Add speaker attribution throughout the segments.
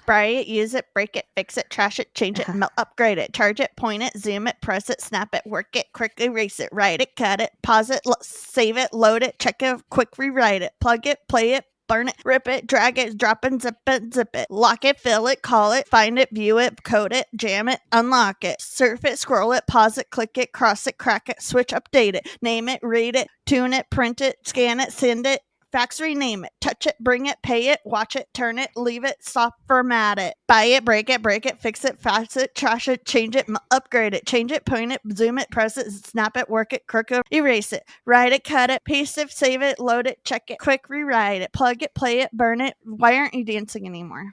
Speaker 1: Buy it, use it, break it, fix it, trash it, change it, upgrade it, charge it, point it, zoom it, press it, snap it, work it, quick erase it, write it, cut it, pause it, save it, load it, check it, quick rewrite it, plug it, play it, burn it, rip it, drag it, drop it, zip it, lock it, fill it, call it, find it, view it, code it, jam it, unlock it, surf it, scroll it, pause it, click it, cross it, crack it, switch, update it, name it, read it, tune it, print it, scan it, send it, fax, rename it, touch it, bring it, pay it, watch it, turn it, leave it, stop, format it, buy it, break it, fix it, fax it, trash it, change it, upgrade it, change it, point it, zoom it, press it, snap it, work it, crook it, erase it, write it, cut it, paste it, save it, load it, check it, quick rewrite it, plug it, play it, burn it. Why aren't you dancing anymore?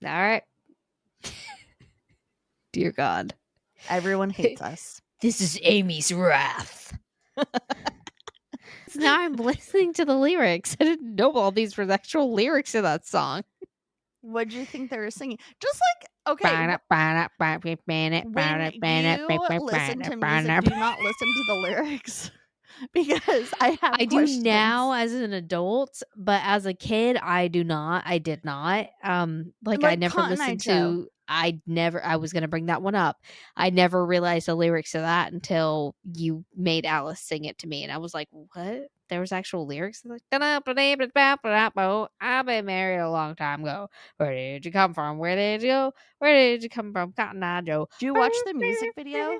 Speaker 2: All right. Dear God.
Speaker 1: Everyone hates us.
Speaker 2: This is Amy's wrath. So now I'm listening to the lyrics. I didn't know all these were the actual lyrics to that song.
Speaker 1: What do you think they were singing? Just like, okay, when you listen to music, do not listen to the lyrics. Because I have questions.
Speaker 2: Do now as an adult, but as a kid, I do not. I did not. Like I never listened to. I was gonna bring that one up. I never realized the lyrics to that until you made Alice sing it to me, and I was like, "What? There was actual lyrics?" Like, I've been married a long time ago. Where did you come from? Where did you go? Where did you come from, Cotton Eye Joe?
Speaker 1: Do you watch the music video?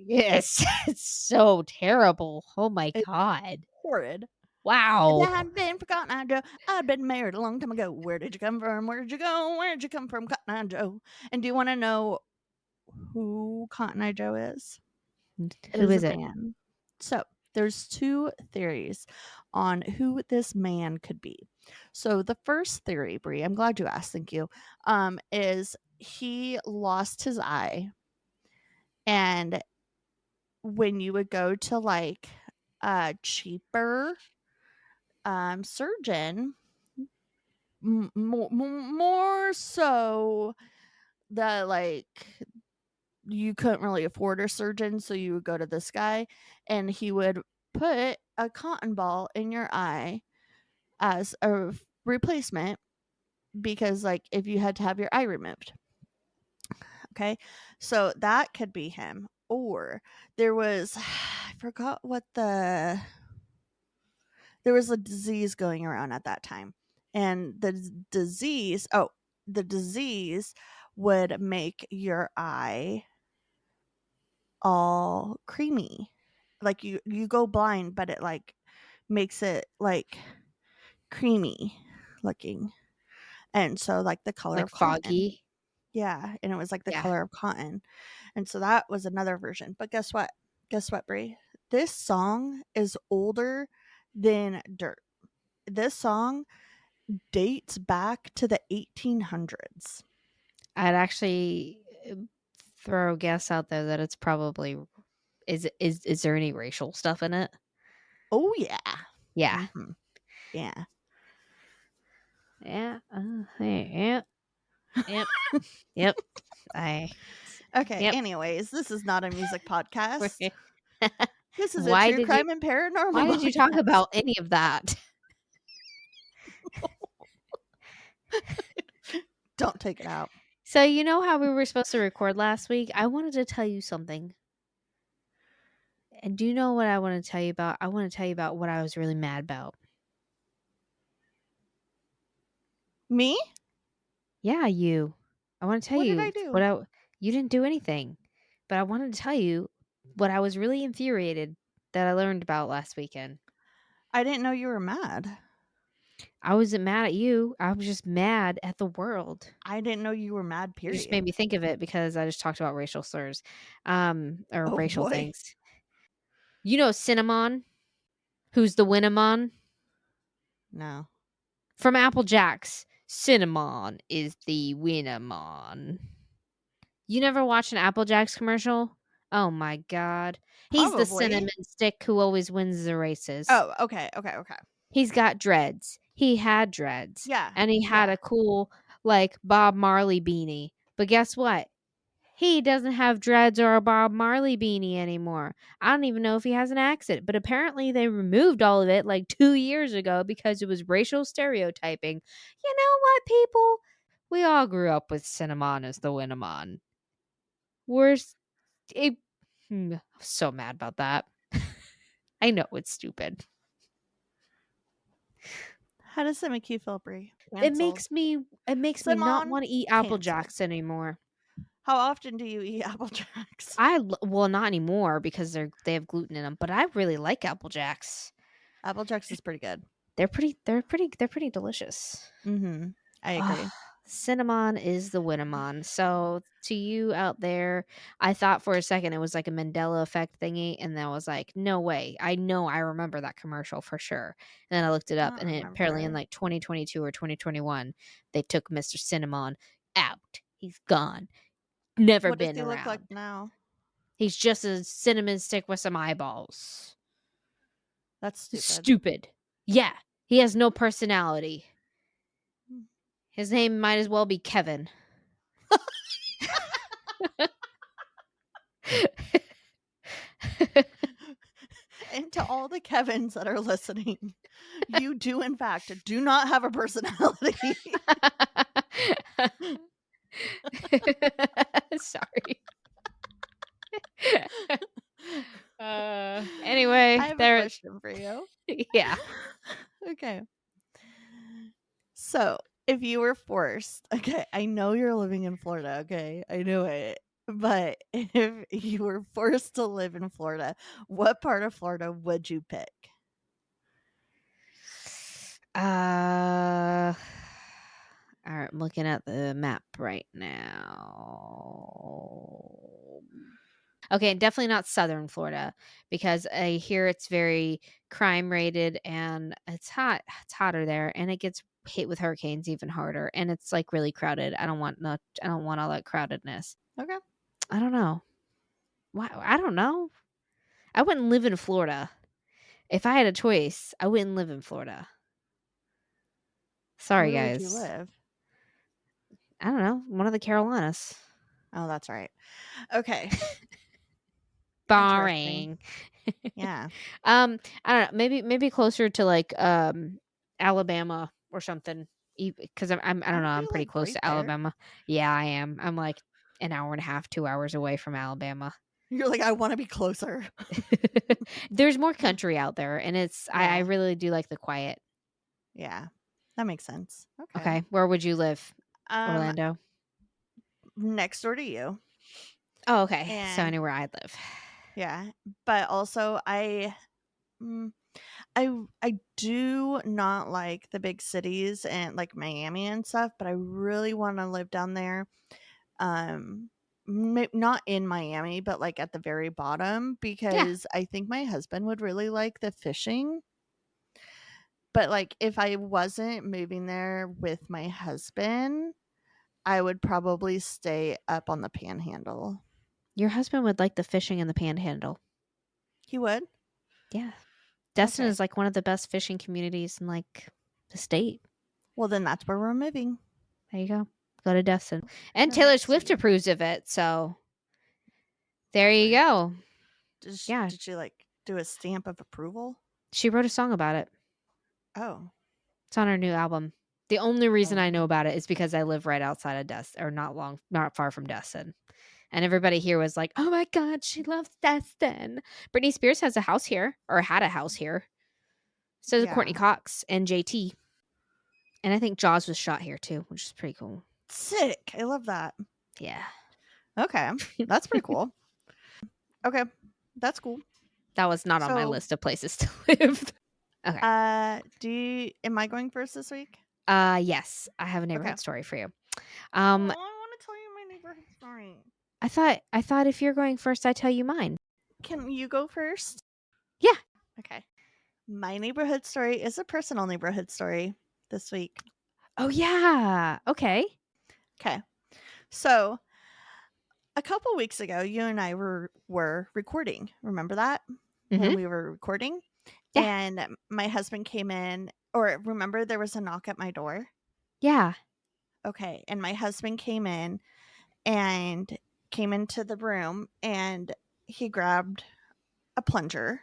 Speaker 2: Yes, it's so terrible. Oh my God,
Speaker 1: horrid.
Speaker 2: Wow.
Speaker 1: If I hadn't been for Cotton Eye Joe, I'd been married a long time ago. Where did you come from? Where did you go? Where did you come from, Cotton Eye Joe? And do you want to know who Cotton Eye Joe is?
Speaker 2: Who is it?
Speaker 1: Man. So there's two theories on who this man could be. So the first theory, Brie, I'm glad you asked, thank you, is he lost his eye, and when you would go to like a cheaper surgeon, more so that like you couldn't really afford a surgeon, so you would go to this guy and he would put a cotton ball in your eye as a replacement, because like if you had to have your eye removed. Okay, so that could be him. Or there was I forgot what there was a disease going around at that time, and the disease would make your eye all creamy, like you go blind, but it like makes it like creamy looking, and so like the color
Speaker 2: like
Speaker 1: of cotton.
Speaker 2: foggy.
Speaker 1: Yeah, and it was like the color of cotton, and so that was another version. But guess what, Brie? This song is older than dirt. This song dates back to the 1800s.
Speaker 2: I'd actually throw a guess out there that it's probably is there any racial stuff in it?
Speaker 1: Oh yeah.
Speaker 2: Yeah.
Speaker 1: Mm-hmm. Yeah.
Speaker 2: Yeah. Yep. Yep.
Speaker 1: Okay.
Speaker 2: Yep.
Speaker 1: Anyways, this is not a music podcast. This is
Speaker 2: Why
Speaker 1: a true crime and paranormal.
Speaker 2: Why did you talk about any of that?
Speaker 1: Don't take it out.
Speaker 2: So you know how we were supposed to record last week? I wanted to tell you something. And do you know what I want to tell you about? I want to tell you about what I was really mad about.
Speaker 1: Me?
Speaker 2: Yeah, you. I want to tell you
Speaker 1: what did I do?
Speaker 2: You didn't do anything. But I wanted to tell you what I was really infuriated that I learned about last weekend.
Speaker 1: I didn't know you were mad.
Speaker 2: I wasn't mad at you. I was just mad at the world.
Speaker 1: I didn't know you were mad, period.
Speaker 2: You just made me think of it because I just talked about racial slurs, racial things. You know Cinnamon? Who's the Winnemon?
Speaker 1: No.
Speaker 2: From Apple Jacks. Cinnamon is the Winnemon. You never watched an Apple Jacks commercial? Oh my God. He's the cinnamon stick who always wins the races.
Speaker 1: Oh, okay.
Speaker 2: He's got dreads. He had dreads.
Speaker 1: Yeah.
Speaker 2: And he had a cool, like, Bob Marley beanie. But guess what? He doesn't have dreads or a Bob Marley beanie anymore. I don't even know if he has an accent, but apparently they removed all of it like 2 years ago because it was racial stereotyping. You know what, people? We all grew up with Cinnamon as the Winnemon. We're it, I'm so mad about that. I know it's stupid.
Speaker 1: How does it make you feel, Brie?
Speaker 2: It
Speaker 1: Canceled.
Speaker 2: makes me not
Speaker 1: Cinnamon,
Speaker 2: wanna eat Apple
Speaker 1: canceled.
Speaker 2: Jacks anymore.
Speaker 1: How often do you eat Apple Jacks?
Speaker 2: Well, not anymore because they have gluten in them. But I really like Apple Jacks.
Speaker 1: Apple Jacks is pretty good.
Speaker 2: They're pretty delicious.
Speaker 1: Mm-hmm. I agree.
Speaker 2: Cinnamon is the Winnemon. So to you out there, I thought for a second it was like a Mandela effect thingy, and then I was like, no way. I know I remember that commercial for sure. And then I looked it
Speaker 1: I
Speaker 2: up,
Speaker 1: don't
Speaker 2: and apparently in
Speaker 1: remember.
Speaker 2: like 2022 or 2021, they took Mr. Cinnamon out. He's gone. Never
Speaker 1: What does
Speaker 2: been
Speaker 1: he look like
Speaker 2: around.
Speaker 1: now?
Speaker 2: He's just a cinnamon stick with some eyeballs.
Speaker 1: That's stupid.
Speaker 2: Stupid. Yeah. He has no personality.
Speaker 1: Hmm.
Speaker 2: His name might as well be Kevin.
Speaker 1: And to all the Kevins that are listening, you do in fact do not have a personality.
Speaker 2: Sorry. Anyway,
Speaker 1: I have a
Speaker 2: there.
Speaker 1: question for you.
Speaker 2: Yeah.
Speaker 1: Okay. So, if you were forced, okay, I know you're living in Florida, okay? I knew it. But if you were forced to live in Florida, what part of Florida would you pick?
Speaker 2: All right, I'm looking at the map right now. Okay, definitely not southern Florida because I hear it's very crime rated and it's hot. It's hotter there and it gets hit with hurricanes even harder and it's like really crowded. I don't want all that crowdedness.
Speaker 1: Okay.
Speaker 2: I don't know. Why I don't know. I wouldn't live in Florida. If I had a choice, I wouldn't live in Florida. Sorry
Speaker 1: Where would you
Speaker 2: guys.
Speaker 1: live?
Speaker 2: I don't know. One of the Carolinas.
Speaker 1: Oh, that's right. Okay. Interesting.
Speaker 2: Boring.
Speaker 1: Yeah.
Speaker 2: I don't know. Maybe closer to like Alabama or something. Because I don't know.
Speaker 1: Aren't
Speaker 2: I'm
Speaker 1: you
Speaker 2: pretty
Speaker 1: like
Speaker 2: close
Speaker 1: right
Speaker 2: to
Speaker 1: there?
Speaker 2: Alabama. Yeah, I am. I'm like an hour and a half, 2 hours away from Alabama.
Speaker 1: You're like, I want to be closer.
Speaker 2: There's more country out there, and I
Speaker 1: Yeah.
Speaker 2: really do like the quiet.
Speaker 1: Yeah. That makes sense. Okay.
Speaker 2: Okay, where would you live?
Speaker 1: Um,
Speaker 2: Orlando.
Speaker 1: next door to you.
Speaker 2: Oh, okay. So
Speaker 1: And
Speaker 2: anywhere I'd live.
Speaker 1: yeah, but also mm, I do not like the big cities and like Miami and stuff, but I really want to live down there. Not in Miami, but like at the very bottom
Speaker 2: Yeah,
Speaker 1: because I think my husband would really like the fishing. But like if I wasn't moving there with my husband, I would probably stay up on the panhandle.
Speaker 2: your husband would like the fishing in the Panhandle.
Speaker 1: He would?
Speaker 2: Yeah, Destin
Speaker 1: Okay.
Speaker 2: is like one of the best fishing communities in like the state.
Speaker 1: Well, then that's where we're moving.
Speaker 2: There you go. Go to Destin. And
Speaker 1: All
Speaker 2: Taylor
Speaker 1: right.
Speaker 2: Swift
Speaker 1: See,
Speaker 2: approves of it. So there
Speaker 1: that's
Speaker 2: you
Speaker 1: right.
Speaker 2: go. Yeah.
Speaker 1: Did she like do a stamp of approval?
Speaker 2: She wrote a song about it.
Speaker 1: Oh.
Speaker 2: It's on her new album. The only reason I know
Speaker 1: Oh.
Speaker 2: about it is because I live right outside of Destin, or not far from Destin. And everybody here was like, oh my God, she loves Destin. Britney Spears has a house here, or had a house here. So did Courtney
Speaker 1: Yeah.
Speaker 2: Cox and JT. And I think Jaws was shot here too, which is pretty cool.
Speaker 1: Sick. I love that.
Speaker 2: Yeah.
Speaker 1: Okay. That's pretty cool. Okay. That's cool.
Speaker 2: That was not on my
Speaker 1: So,
Speaker 2: list of places to live. Okay.
Speaker 1: am I going first this week?
Speaker 2: Yes, I have a
Speaker 1: Okay.
Speaker 2: neighborhood story for you.
Speaker 1: Oh, I want to tell you my neighborhood story.
Speaker 2: I thought if you're going first, I tell you mine.
Speaker 1: Can you go first?
Speaker 2: Yeah.
Speaker 1: Okay. My neighborhood story is a personal neighborhood story this week.
Speaker 2: Oh yeah. Okay.
Speaker 1: Okay. So, a couple weeks ago, you and I were recording. Remember that? When
Speaker 2: Mm-hmm.
Speaker 1: we were recording?
Speaker 2: Yeah.
Speaker 1: And my husband came in, or remember there was a knock at my door?
Speaker 2: Yeah.
Speaker 1: Okay. And my husband came in and came into the room and he grabbed a plunger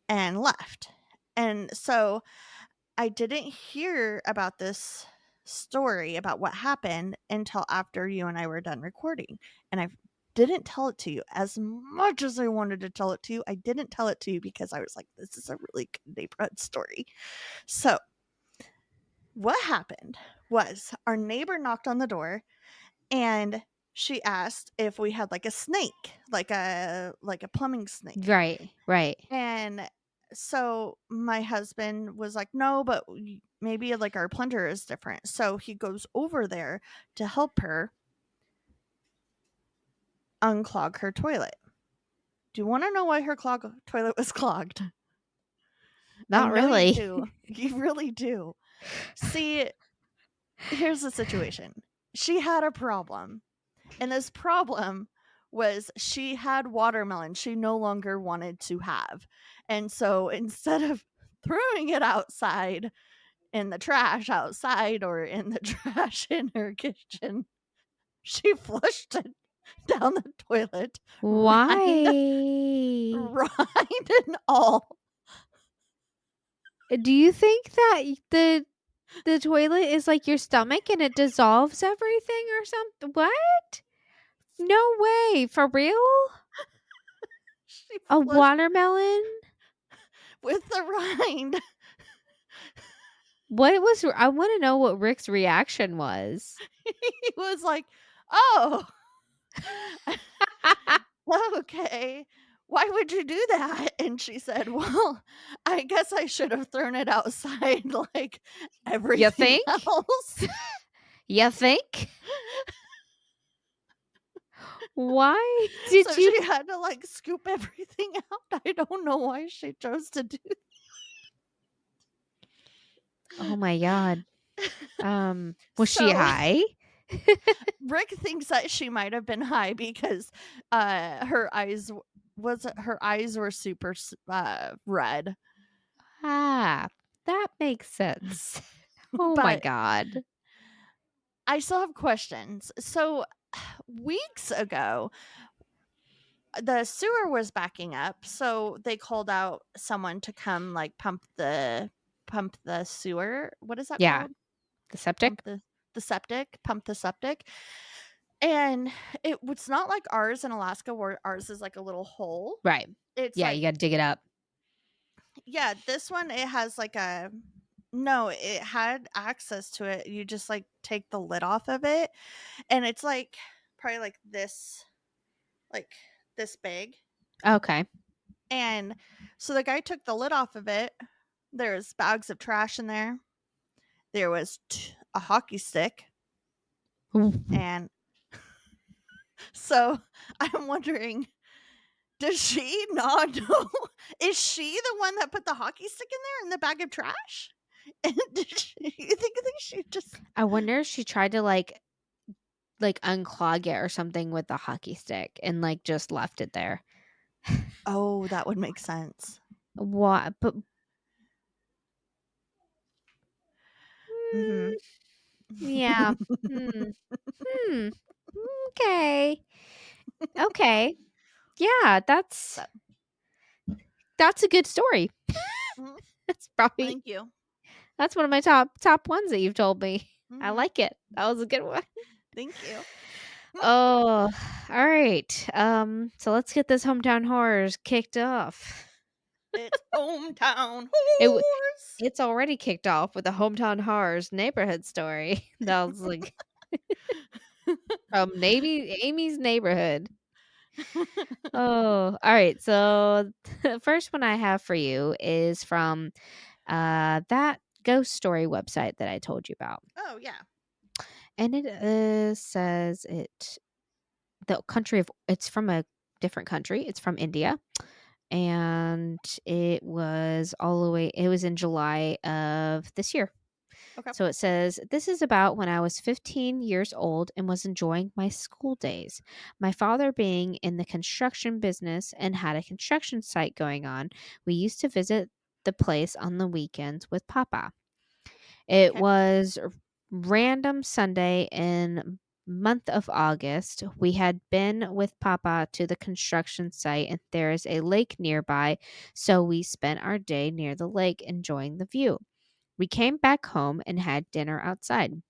Speaker 1: and left. And so I didn't hear about this story about what happened until after you and I were done recording. And I didn't tell it to you. As much as I wanted to tell it to you, I didn't tell it to you because I was like, this is a really good neighborhood story. So what happened was our neighbor knocked on the door and she asked if we had like a snake, like a plumbing snake.
Speaker 2: Right.
Speaker 1: And so my husband was like, no, but maybe like our plunger is different. So he goes over there to help her unclog her toilet. Do you want to know why her toilet was clogged?
Speaker 2: Not
Speaker 1: I know
Speaker 2: really.
Speaker 1: you do. You really do. See, here's the situation. She had a problem. And this problem was she had watermelon she no longer wanted to have. And so instead of throwing it outside in the trash outside or in the trash in her kitchen, she flushed it down the toilet.
Speaker 2: Why?
Speaker 1: Rind and all.
Speaker 2: Do you think that the toilet is like your stomach and it dissolves everything or something? What? No way. For real?
Speaker 1: She
Speaker 2: A
Speaker 1: flushed
Speaker 2: watermelon?
Speaker 1: with the rind.
Speaker 2: I want to know what Rick's reaction was.
Speaker 1: He was like, oh, okay. Why would you do that? And she said, well, I guess I should have thrown it outside like everything
Speaker 2: think?
Speaker 1: else.
Speaker 2: You think? Why did
Speaker 1: So
Speaker 2: you?
Speaker 1: she had to like scoop everything out. I don't know why she chose to do that.
Speaker 2: Oh my god. Was she
Speaker 1: So
Speaker 2: high?
Speaker 1: Rick thinks that she might have been high because her eyes were super red.
Speaker 2: Ah, that makes sense. Oh my
Speaker 1: But
Speaker 2: god.
Speaker 1: I still have questions. So weeks ago, the sewer was backing up, so they called out someone to come like pump the sewer. What is that
Speaker 2: Yeah.
Speaker 1: called?
Speaker 2: The septic?
Speaker 1: Pump the septic. And it was not like ours in Alaska where ours is like a little hole.
Speaker 2: Right.
Speaker 1: It's
Speaker 2: Yeah,
Speaker 1: like,
Speaker 2: you got to dig it up.
Speaker 1: yeah, this one it has like no, it had access to it. You just like take the lid off of it and it's like probably like this big.
Speaker 2: Okay.
Speaker 1: And so the guy took the lid off of it. There's bags of trash in there. There was a hockey stick. And so I'm wondering, does she not know? Is she the one that put the hockey stick in there in the bag of trash? And you think she just?
Speaker 2: I wonder if she tried to like unclog it or something with the hockey stick and like just left it there.
Speaker 1: Oh, that would make sense.
Speaker 2: What? But
Speaker 1: Mm-hmm.
Speaker 2: yeah. Okay. Okay. Yeah, that's a good story.
Speaker 1: Mhm.
Speaker 2: That's probably
Speaker 1: Thank you.
Speaker 2: that's one of my top ones that you've told me. I
Speaker 1: Mhm.
Speaker 2: like it. That was a good one.
Speaker 1: Thank you.
Speaker 2: Oh, all right. So let's get this hometown horrors kicked off.
Speaker 1: It's hometown
Speaker 2: It w-
Speaker 1: horrors.
Speaker 2: it's already kicked off with a hometown horrors neighborhood story. That was like from Amy's neighborhood. Oh, all right. So the first one I have for you is from that ghost story website that I told you about.
Speaker 1: Oh yeah.
Speaker 2: And it says it's from a different country. It's from India. And it was in July of this year.
Speaker 1: Okay.
Speaker 2: So it says, this is about when I was 15 years old and was enjoying my school days. My father being in the construction business and had a construction site going on, we used to visit the place on the weekends with Papa. It
Speaker 1: Okay.
Speaker 2: was random Sunday in month of August. We had been with Papa to the construction site, and there is a lake nearby, so we spent our day near the lake enjoying the view. We came back home and had dinner outside.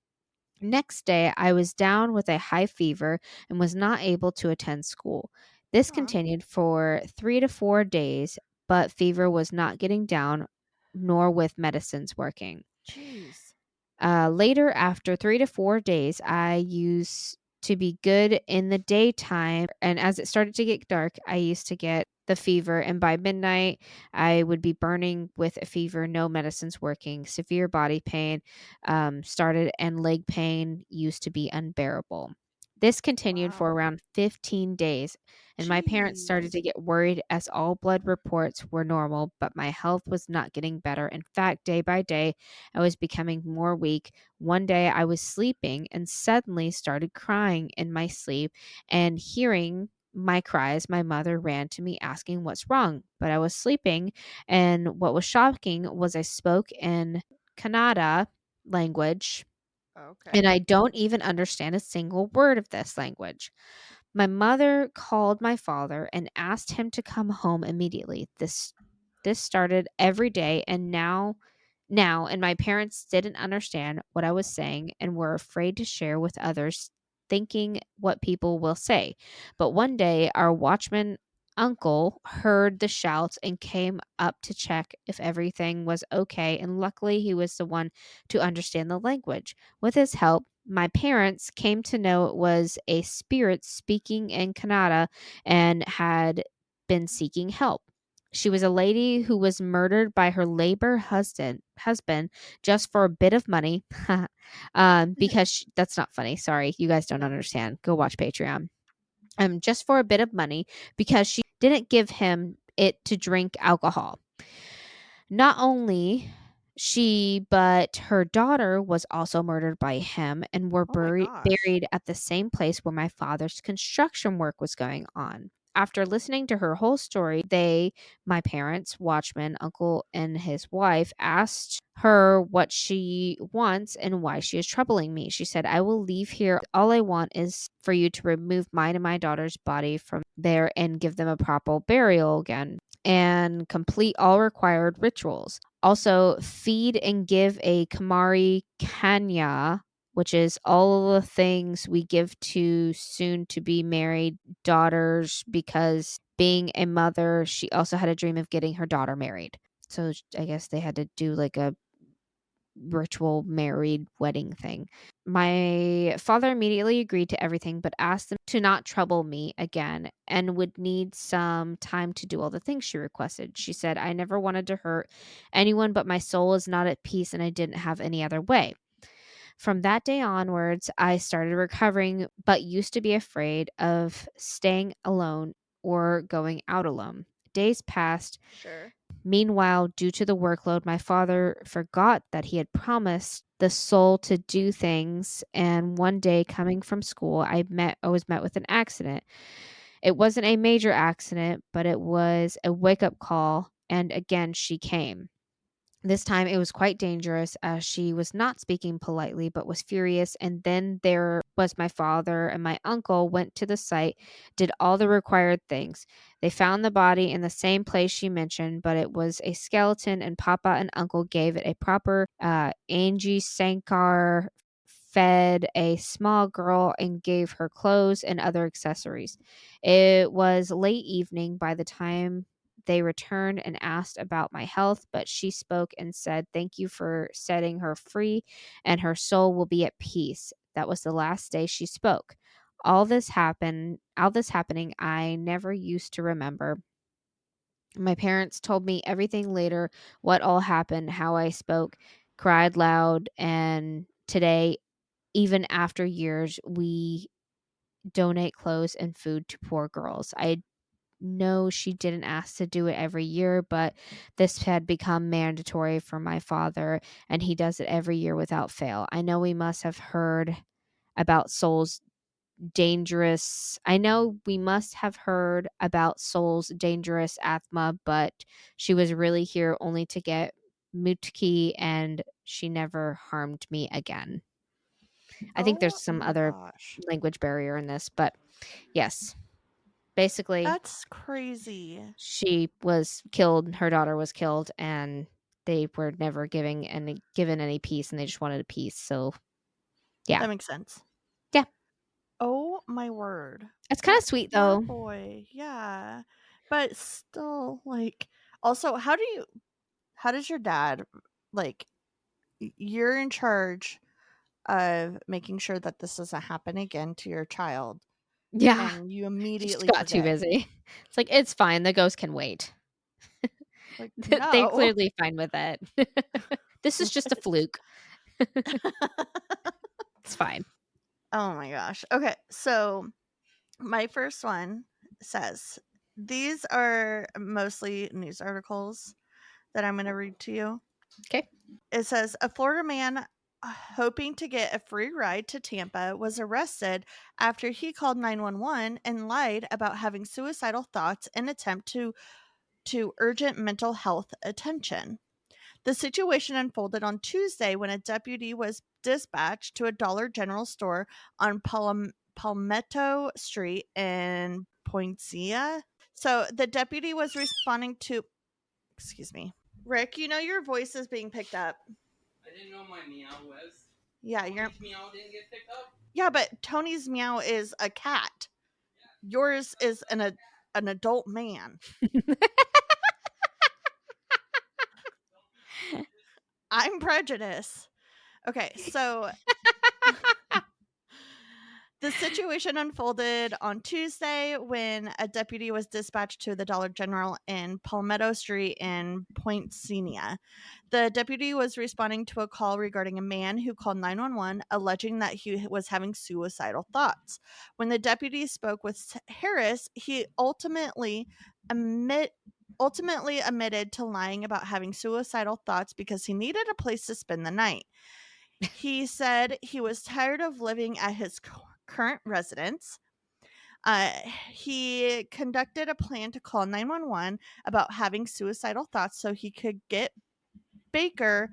Speaker 2: Next day, I was down with a high fever and was not able to attend school. This
Speaker 1: Aw.
Speaker 2: continued for 3 to 4 days, but fever was not getting down, nor with medicines working.
Speaker 1: Jeez.
Speaker 2: Later, after 3 to 4 days, I used to be good in the daytime. And as it started to get dark, I used to get the fever. And by midnight, I would be burning with a fever, no medicines working. Severe body pain started, and leg pain used to be unbearable. This continued for
Speaker 1: Wow.
Speaker 2: around 15 days, and my parents started
Speaker 1: Jeez.
Speaker 2: to get worried as all blood reports were normal, but my health was not getting better. In fact, day by day, I was becoming more weak. One day I was sleeping and suddenly started crying in my sleep, and hearing my cries, my mother ran to me asking what's wrong. But I was sleeping, and what was shocking was I spoke in Kannada language, and
Speaker 1: Okay.
Speaker 2: I don't even understand a single word of this language. My mother called my father and asked him to come home immediately. This started every day, and now and my parents didn't understand what I was saying and were afraid to share with others, thinking what people will say. But one day our watchman uncle heard the shouts and came up to check if everything was okay, and luckily he was the one to understand the language. With his help, my parents came to know it was a spirit speaking in Kannada and had been seeking help. She was a lady who was murdered by her labor husband just for a bit of money. That's not funny. Sorry, you guys don't understand. Go watch Patreon. Just for a bit of money because she didn't give him it to drink alcohol. Not only she, but her daughter was also murdered by him and were
Speaker 1: Oh my gosh.
Speaker 2: buried at the same place where my father's construction work was going on. After listening to her whole story, my parents, watchman, uncle, and his wife, asked her what she wants and why she is troubling me. She said, I will leave here. All I want is for you to remove mine and my daughter's body from there and give them a proper burial again and complete all required rituals. Also, feed and give a Kamari Kanya, which is all the things we give to soon to be married daughters, because being a mother, she also had a dream of getting her daughter married. So I guess they had to do like a ritual married wedding thing. My father immediately agreed to everything, but asked them to not trouble me again and would need some time to do all the things she requested. She said, I never wanted to hurt anyone, but my soul is not at peace and I didn't have any other way. From that day onwards, I started recovering, but used to be afraid of staying alone or going out alone. Days passed.
Speaker 1: Sure.
Speaker 2: Meanwhile, due to the workload, my father forgot that he had promised the soul to do things. And one day, coming from school, I was met with an accident. It wasn't a major accident, but it was a wake up call. And again, she came. This time it was quite dangerous as she was not speaking politely but was furious. And then there was my father and my uncle went to the site, did all the required things. They found the body in the same place she mentioned, but it was a skeleton, and Papa and Uncle gave it a proper Angie Sankar, fed a small girl, and gave her clothes and other accessories. It was late evening by the time they returned and asked about my health, but she spoke and said, Thank you for setting her free, and her soul will be at peace. That was the last day she spoke. All this happening, I never used to remember. My parents told me everything later, what all happened, how I spoke, cried loud, and today, even after years, we donate clothes and food to poor girls. I know she didn't ask to do it every year, but this had become mandatory for my father, and he does it every year without fail. I know we must have heard about Soul's dangerous. I know we must have heard about Soul's dangerous asthma, but she was really here only to get Mutki, and she never harmed me again. I think there's
Speaker 1: Oh
Speaker 2: some
Speaker 1: my
Speaker 2: other
Speaker 1: gosh.
Speaker 2: language barrier in this, but yes. Basically,
Speaker 1: That's crazy.
Speaker 2: she was killed, her daughter was killed, and they were never given any peace, and they just wanted a peace. So, yeah.
Speaker 1: That makes sense.
Speaker 2: Yeah.
Speaker 1: Oh my word.
Speaker 2: It's kind
Speaker 1: That
Speaker 2: of sweet
Speaker 1: poor
Speaker 2: though.
Speaker 1: boy. Yeah. But still, like, also, how does your dad, like, you're in charge of making sure that this doesn't happen again to your child,
Speaker 2: Yeah.
Speaker 1: and you
Speaker 2: She just
Speaker 1: immediately
Speaker 2: got too
Speaker 1: forget.
Speaker 2: busy. It's like, "It's fine, the ghost can wait."
Speaker 1: Like,
Speaker 2: They're
Speaker 1: no.
Speaker 2: clearly fine with it. This is just a fluke. It's fine.
Speaker 1: Oh my gosh. Okay, so my first one says, these are mostly news articles that I'm going to read to you.
Speaker 2: Okay.
Speaker 1: It says, a Florida man hoping to get a free ride to Tampa was arrested after he called 911 and lied about having suicidal thoughts in attempt to urgent mental health attention. The situation unfolded on Tuesday when a deputy was dispatched to a Dollar General store on Palmetto Street in Poincia. So the deputy was responding to, excuse me, Rick, you know your voice is being picked up.
Speaker 3: I didn't know my meow was.
Speaker 1: Yeah,
Speaker 3: Tony's meow didn't get picked up?
Speaker 1: Yeah, but Tony's meow is a cat. Yours is an adult man. I'm prejudiced. Okay, so the situation unfolded on Tuesday when a deputy was dispatched to the Dollar General in Palmetto Street in Poinciana. The deputy was responding to a call regarding a man who called 911 alleging that he was having suicidal thoughts. When the deputy spoke with Harris, he ultimately admitted to lying about having suicidal thoughts because he needed a place to spend the night. He said he was tired of living at his current residence. He conducted a plan to call 911 about having suicidal thoughts so he could get Baker.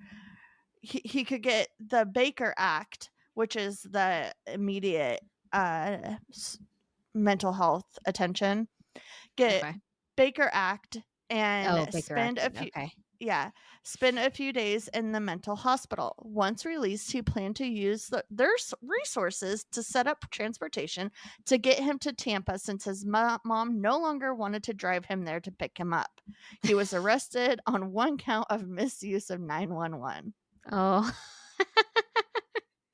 Speaker 1: He could get the Baker Act, which is the immediate mental health attention. Get
Speaker 2: Okay.
Speaker 1: Baker Act
Speaker 2: Oh,
Speaker 1: and
Speaker 2: Baker
Speaker 1: spend a
Speaker 2: acting,
Speaker 1: few
Speaker 2: okay.
Speaker 1: spend a few days in the mental hospital. Once released, he planned to use their resources to set up transportation to get him to Tampa since his mom no longer wanted to drive him there to pick him up. He was arrested on one count of misuse of 911.
Speaker 2: Oh.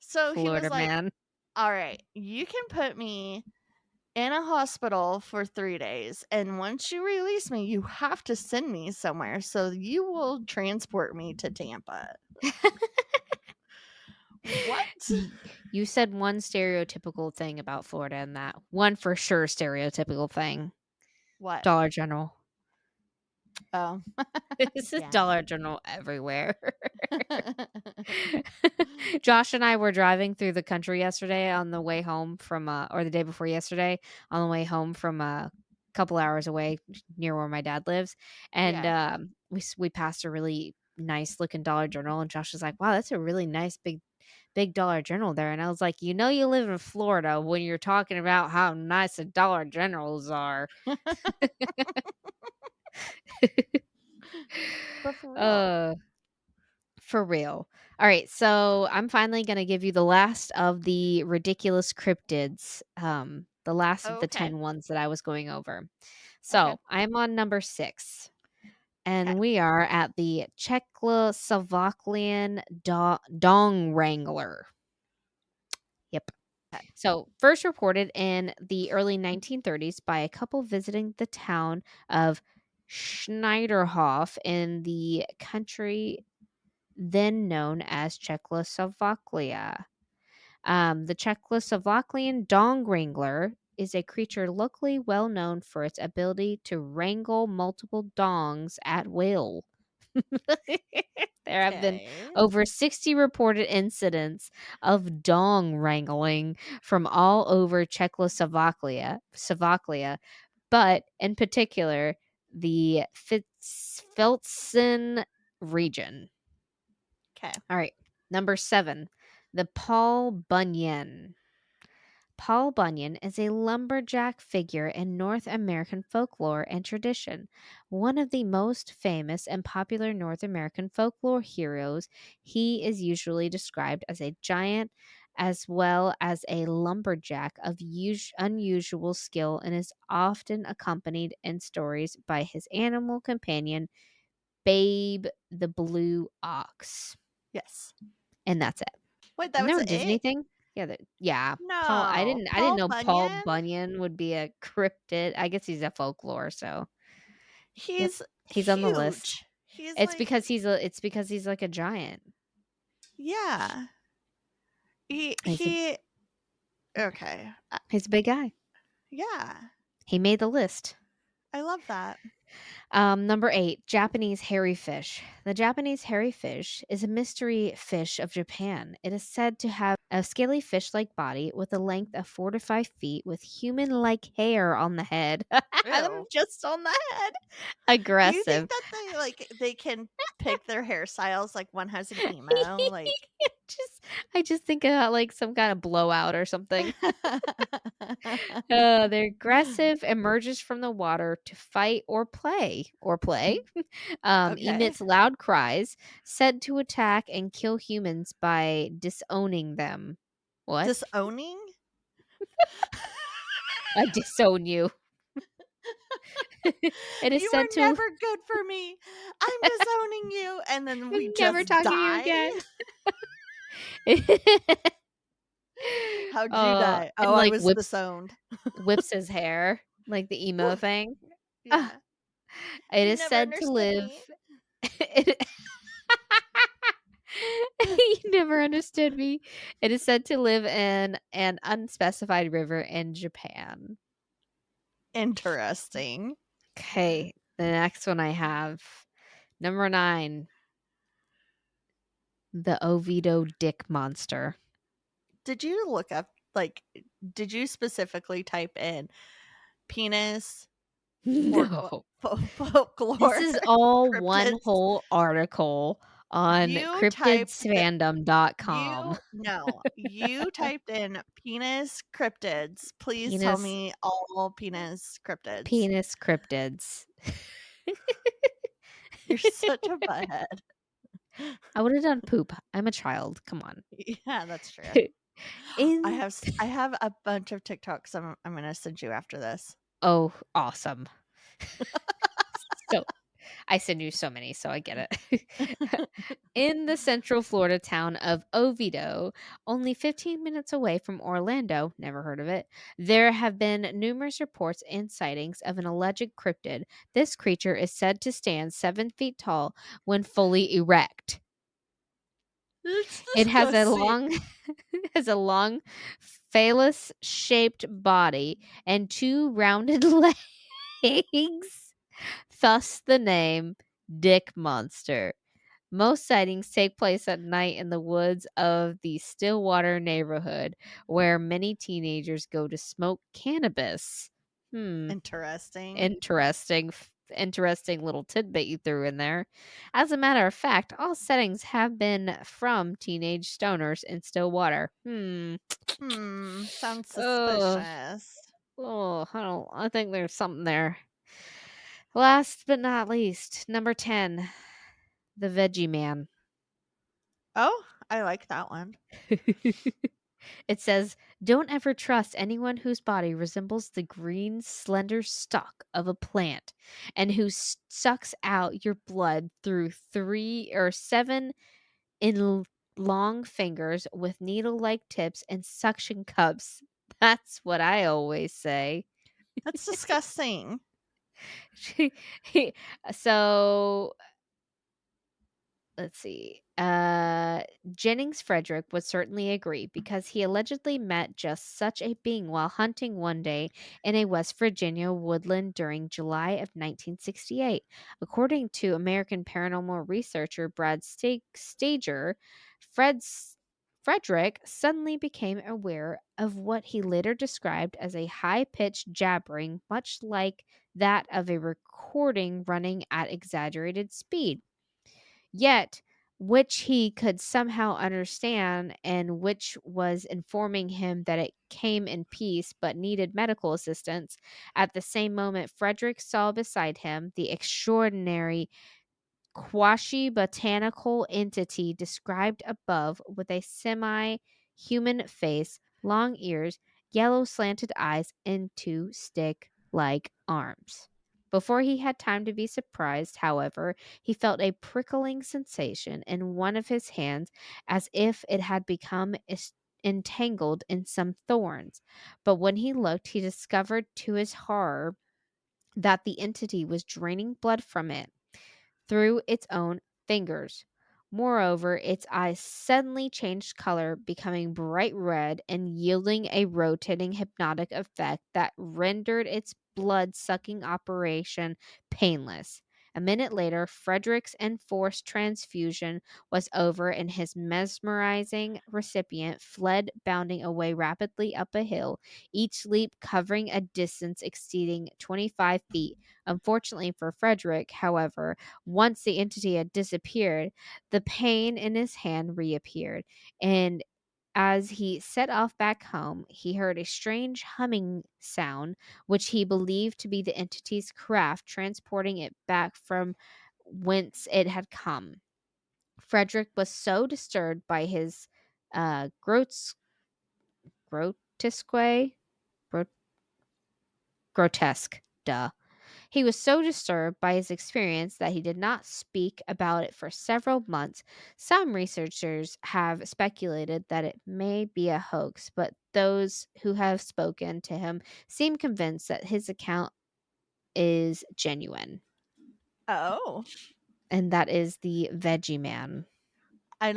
Speaker 1: So he was
Speaker 2: Florida
Speaker 1: like,
Speaker 2: man.
Speaker 1: all right, you can put me in a hospital for 3 days, and once you release me, you have to send me somewhere, so you will transport me to Tampa. What?
Speaker 2: You said one stereotypical thing about Florida, and that one for sure stereotypical thing.
Speaker 1: What?
Speaker 2: Dollar General.
Speaker 1: Oh.
Speaker 2: This is
Speaker 1: Yeah.
Speaker 2: Dollar General everywhere. Josh and I were driving through the country yesterday on the way home from or the day before yesterday on the way home from a couple hours away near where my dad lives, and
Speaker 1: Yeah.
Speaker 2: we passed a really nice looking Dollar General, and Josh was like, "Wow, that's a really nice big Dollar General there." And I was like, "You know, you live in Florida when you're talking about how nice the Dollar Generals are."
Speaker 1: But for real.
Speaker 2: For real. All right, so I'm finally going to give you the last of the ridiculous cryptids, the last of the
Speaker 1: Okay.
Speaker 2: 10 ones that I was going over.
Speaker 1: Okay.
Speaker 2: So I'm on number 6,
Speaker 1: Okay.
Speaker 2: and we are at the Czechoslovakian dong wrangler. Yep.
Speaker 1: Okay.
Speaker 2: So, first reported in the early 1930s by a couple visiting the town of Schneiderhof in the country then known as Czechoslovakia. The Czechoslovakian dong wrangler is a creature locally well known for its ability to wrangle multiple dongs at will. There have been
Speaker 1: Okay.
Speaker 2: over 60 reported incidents of dong wrangling from all over Slovakia, but in particular the Filzen region.
Speaker 1: Okay.
Speaker 2: All right. Number 7. The Paul Bunyan. Paul Bunyan is a lumberjack figure in North American folklore and tradition. One of the most famous and popular North American folklore heroes, he is usually described as a giant as well as a lumberjack of unusual skill and is often accompanied in stories by his animal companion, Babe the Blue Ox.
Speaker 1: Yes.
Speaker 2: And that's it.
Speaker 1: Wait, that
Speaker 2: Isn't
Speaker 1: was
Speaker 2: there a
Speaker 1: it?
Speaker 2: Disney thing? Yeah. Paul. I
Speaker 1: No.
Speaker 2: didn't know Paul
Speaker 1: Bunyan?
Speaker 2: Bunyan would be a cryptid. I guess he's a folklore, so yep.
Speaker 1: He's
Speaker 2: He's on the list.
Speaker 1: huge. He's
Speaker 2: It's
Speaker 1: like,
Speaker 2: because he's like a giant.
Speaker 1: yeah.
Speaker 2: He's a,
Speaker 1: He okay.
Speaker 2: he's a big guy.
Speaker 1: Yeah.
Speaker 2: He made the list.
Speaker 1: I love that.
Speaker 2: Number 8, Japanese hairy fish. The Japanese hairy fish is a mystery fish of Japan. It is said to have a scaly fish-like body with a length of 4 to 5 feet with human-like hair on the head.
Speaker 1: Ew.
Speaker 2: Just on the head.
Speaker 1: Do you
Speaker 2: Aggressive.
Speaker 1: think that they can pick their hairstyles? Like one has an emo, like
Speaker 2: I just think about like some kind of blowout or something. They're aggressive, emerges from the water to fight or play.
Speaker 1: Okay.
Speaker 2: Emits loud cries, said to attack and kill humans by disowning them. What?
Speaker 1: Disowning?
Speaker 2: I disown you. It is
Speaker 1: You
Speaker 2: said
Speaker 1: are
Speaker 2: to
Speaker 1: never good for me. I'm disowning you, and then we
Speaker 2: never
Speaker 1: just
Speaker 2: talking to you
Speaker 1: die.
Speaker 2: again.
Speaker 1: How'd you die?
Speaker 2: And
Speaker 1: Oh, I
Speaker 2: like
Speaker 1: was disowned.
Speaker 2: whips his hair, like the emo thing.
Speaker 1: Yeah.
Speaker 2: It
Speaker 1: You
Speaker 2: is
Speaker 1: never
Speaker 2: said to
Speaker 1: understood
Speaker 2: live.
Speaker 1: me.
Speaker 2: You never understood me. It is said to live in an unspecified river in Japan.
Speaker 1: Interesting.
Speaker 2: Okay, the next one I have, number 9, the Oviedo dick monster.
Speaker 1: Did you look up, did you specifically type in penis
Speaker 2: No.
Speaker 1: folklore?
Speaker 2: This is all one
Speaker 1: Cryptids?
Speaker 2: whole article on
Speaker 1: You
Speaker 2: cryptidsfandom.com.
Speaker 1: you typed in penis cryptids. Please tell
Speaker 2: Penis
Speaker 1: me all penis cryptids.
Speaker 2: penis cryptids.
Speaker 1: You're such a butthead.
Speaker 2: I would have done poop. I'm a child. Come on.
Speaker 1: Yeah, that's true.
Speaker 2: In
Speaker 1: I have a bunch of TikToks I'm gonna send you after this.
Speaker 2: Oh, awesome. So I send you so many, so I get it. In the central Florida town of Oviedo, only 15 minutes away from Orlando, never heard of it, there have been numerous reports and sightings of an alleged cryptid. This creature is said to stand 7 feet tall when fully erect.
Speaker 1: It's
Speaker 2: It has a
Speaker 1: disgusting.
Speaker 2: long phallus-shaped body and 2 rounded legs. Thus the name Dick Monster. Most sightings take place at night in the woods of the Stillwater neighborhood, where many teenagers go to smoke cannabis.
Speaker 1: Interesting.
Speaker 2: Interesting little tidbit you threw in there. As a matter of fact, all settings have been from teenage stoners in Stillwater.
Speaker 1: Sounds
Speaker 2: Oh,
Speaker 1: suspicious.
Speaker 2: I think there's something there. Last but not least, number 10, the Veggie Man.
Speaker 1: Oh, I like that one.
Speaker 2: It says, don't ever trust anyone whose body resembles the green, slender stalk of a plant and who sucks out your blood through 3 or 7 long fingers with needle like tips and suction cups. That's what I always say.
Speaker 1: That's disgusting.
Speaker 2: So let's see. Jennings Frederick would certainly agree because he allegedly met just such a being while hunting one day in a West Virginia woodland during July of 1968. According to American paranormal researcher Brad Stager, Frederick suddenly became aware of what he later described as a high-pitched jabbering, much like that of a recording running at exaggerated speed. Yet, which he could somehow understand and which was informing him that it came in peace but needed medical assistance. At the same moment, Frederick saw beside him the extraordinary quasi-botanical entity described above, with a semi-human face, long ears, yellow slanted eyes, and two stick-like arms. Before he had time to be surprised, however, he felt a prickling sensation in one of his hands, as if it had become entangled in some thorns. But when he looked, he discovered to his horror that the entity was draining blood from it through its own fingers. Moreover, its eyes suddenly changed color, becoming bright red and yielding a rotating hypnotic effect that rendered its blood sucking operation painless. A minute later, Frederick's enforced transfusion was over, and his mesmerizing recipient fled, bounding away rapidly up a hill, each leap covering a distance exceeding 25 feet. Unfortunately for Frederick, however, once the entity had disappeared, the pain in his hand reappeared, and as he set off back home, he heard a strange humming sound, which he believed to be the entity's craft transporting it back from whence it had come. Frederick was so disturbed by his grotesque, grotesque, grotesque, duh, he was so disturbed by his experience that he did not speak about it for several months. Some researchers have speculated that it may be a hoax, but those who have spoken to him seem convinced that his account is genuine.
Speaker 1: Oh.
Speaker 2: And that is the Veggie Man.
Speaker 1: I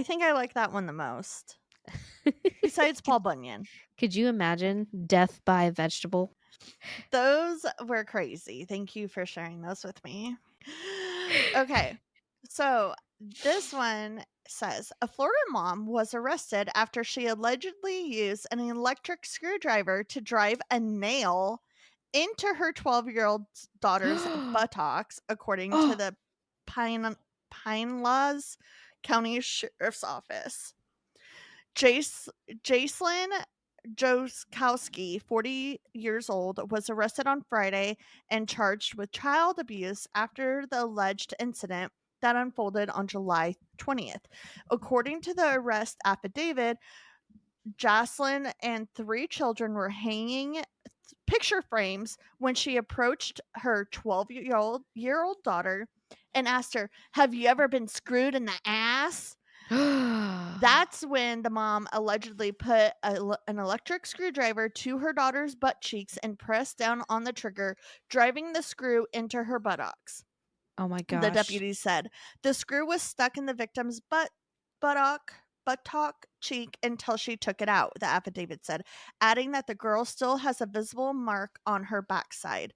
Speaker 1: think I like that one the most. Besides Paul Bunyan.
Speaker 2: Could you imagine death by a vegetable?
Speaker 1: Those were crazy. Thank you for sharing those with me. Okay. So this one says a Florida mom was arrested after she allegedly used an electric screwdriver to drive a nail into her 12-year-old daughter's buttocks, according to the Pinellas County Sheriff's Office. Jacelyn Joskowski, 40 years old, was arrested on Friday and charged with child abuse after the alleged incident that unfolded on July 20th. According to the arrest affidavit, Jocelyn and 3 children were hanging picture frames when she approached her 12-year-old daughter and asked her, "Have you ever been screwed in the ass?" That's when the mom allegedly put an electric screwdriver to her daughter's butt cheeks and pressed down on the trigger, driving the screw into her buttocks.
Speaker 2: Oh my gosh.
Speaker 1: The deputy said the screw was stuck in the victim's buttock cheek until she took it out, the affidavit said, adding that the girl still has a visible mark on her backside.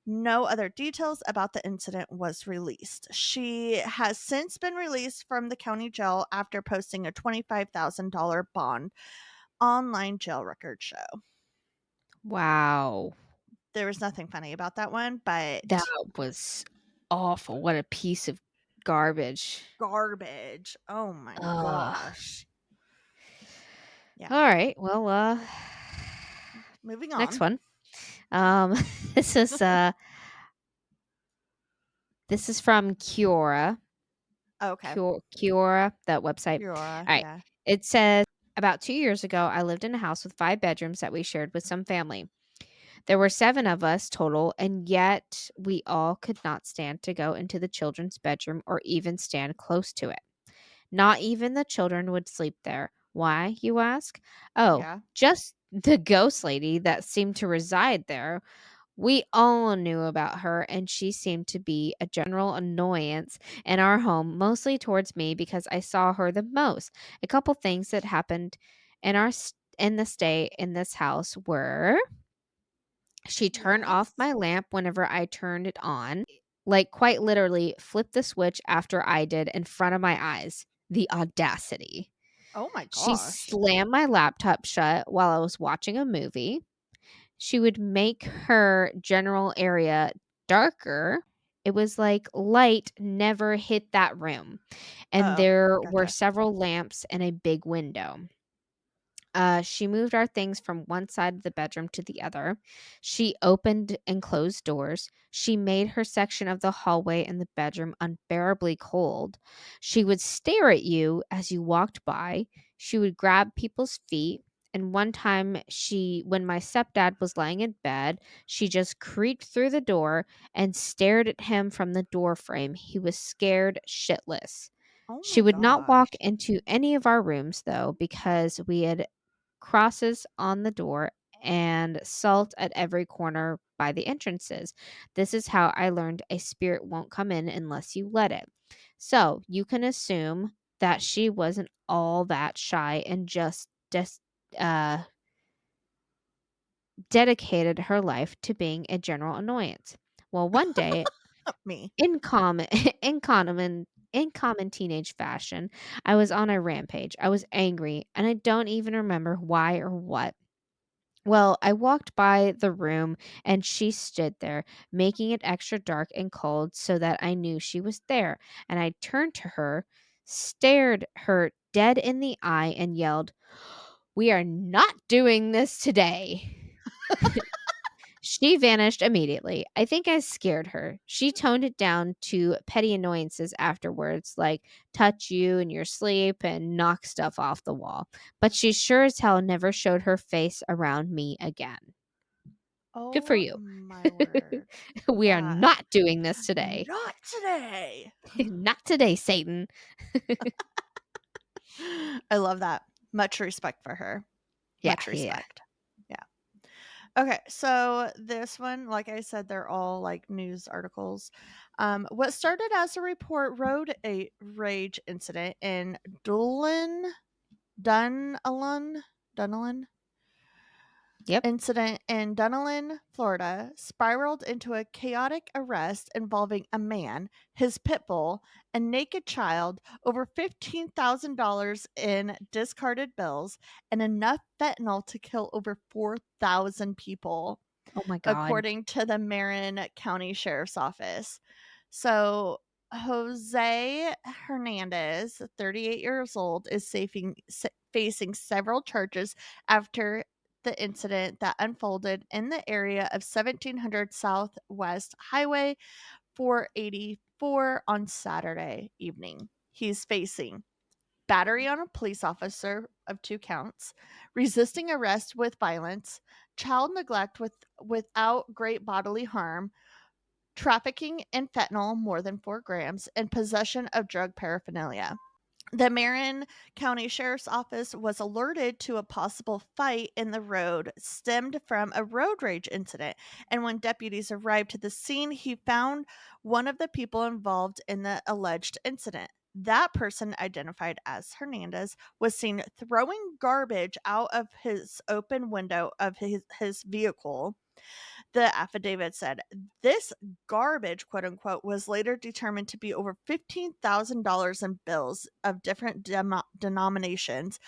Speaker 1: No other details about the incident was released. She has since been released from the county jail after posting a $25,000 bond, online jail records show.
Speaker 2: Wow.
Speaker 1: There was nothing funny about that one, but
Speaker 2: that was awful. What a piece of garbage.
Speaker 1: Garbage. Oh my gosh.
Speaker 2: Yeah. All right. Well,
Speaker 1: moving on.
Speaker 2: Next one. This is this is from Kiora.
Speaker 1: Okay.
Speaker 2: Kiora, that website.
Speaker 1: Kiora,
Speaker 2: all right.
Speaker 1: yeah.
Speaker 2: It says, about 2 years ago, I lived in a house with 5 bedrooms that we shared with some family. There were 7 of us total, and yet we all could not stand to go into the children's bedroom or even stand close to it. Not even the children would sleep there. Why, you ask? Oh,
Speaker 1: Yeah.
Speaker 2: just the ghost lady that seemed to reside there. We all knew about her, and she seemed to be a general annoyance in our home, mostly towards me because I saw her the most. A couple things that happened in the stay in this house were she turned off my lamp whenever I turned it on, like quite literally flipped the switch after I did in front of my eyes. The audacity.
Speaker 1: Oh my
Speaker 2: She
Speaker 1: gosh.
Speaker 2: slammed my laptop shut while I was watching a movie. She would make her general area darker It was like light never hit that room, and
Speaker 1: Oh,
Speaker 2: there were
Speaker 1: gotcha.
Speaker 2: several lamps and a big window. She moved our things from one side of the bedroom to the other. She opened and closed doors. She made her section of the hallway and the bedroom unbearably cold. She would stare at you as you walked by. She would grab people's feet. And one time, when my stepdad was lying in bed, she just creeped through the door and stared at him from the door frame. He was scared shitless.
Speaker 1: Oh
Speaker 2: She
Speaker 1: my
Speaker 2: would not walk
Speaker 1: gosh.
Speaker 2: into any of our rooms, though, because we had crosses on the door and salt at every corner by the entrances. This is how I learned a spirit won't come in unless you let it. So you can assume that she wasn't all that shy and just uh, dedicated her life to being a general annoyance. Well, one day,
Speaker 1: Me.
Speaker 2: in common, in common teenage fashion, I was on a rampage. I was angry, and I don't even remember why or what. Well, I walked by the room and she stood there, making it extra dark and cold so that I knew she was there. And I turned to her, stared her dead in the eye, and yelled, "We are not doing this today." She vanished immediately. I think I scared her. She toned it down to petty annoyances afterwards, like touch you in your sleep and knock stuff off the wall. But she sure as hell never showed her face around me again. Good for
Speaker 1: Oh
Speaker 2: you.
Speaker 1: my word.
Speaker 2: We are
Speaker 1: That.
Speaker 2: not doing this today.
Speaker 1: Not today.
Speaker 2: Not today, Satan.
Speaker 1: I love that. Much respect for her.
Speaker 2: Yeah,
Speaker 1: Much
Speaker 2: yeah.
Speaker 1: respect. Yeah. Okay, so this one, like I said, they're all like news articles. What started as a report road a rage incident in Dunallen
Speaker 2: Yep.
Speaker 1: incident in Dunallen, Florida, spiraled into a chaotic arrest involving a man, his pit bull, a naked child, over $15,000 in discarded bills, and enough fentanyl to kill over 4,000 people,
Speaker 2: Oh my God.
Speaker 1: according to the Marin County Sheriff's Office. So, Jose Hernandez, 38 years old, is facing several charges after the incident that unfolded in the area of 1700 Southwest Highway 484 on Saturday evening. He's facing battery on a police officer of 2 counts, resisting arrest with violence, child neglect without great bodily harm, trafficking in fentanyl more than 4 grams, and possession of drug paraphernalia. The Marin County Sheriff's Office was alerted to a possible fight in the road stemmed from a road rage incident, and when deputies arrived to the scene, he found one of the people involved in the alleged incident. That person, identified as Hernandez, was seen throwing garbage out of his open window of his vehicle. The affidavit said this garbage, quote unquote, was later determined to be over $15,000 in bills of different denominations,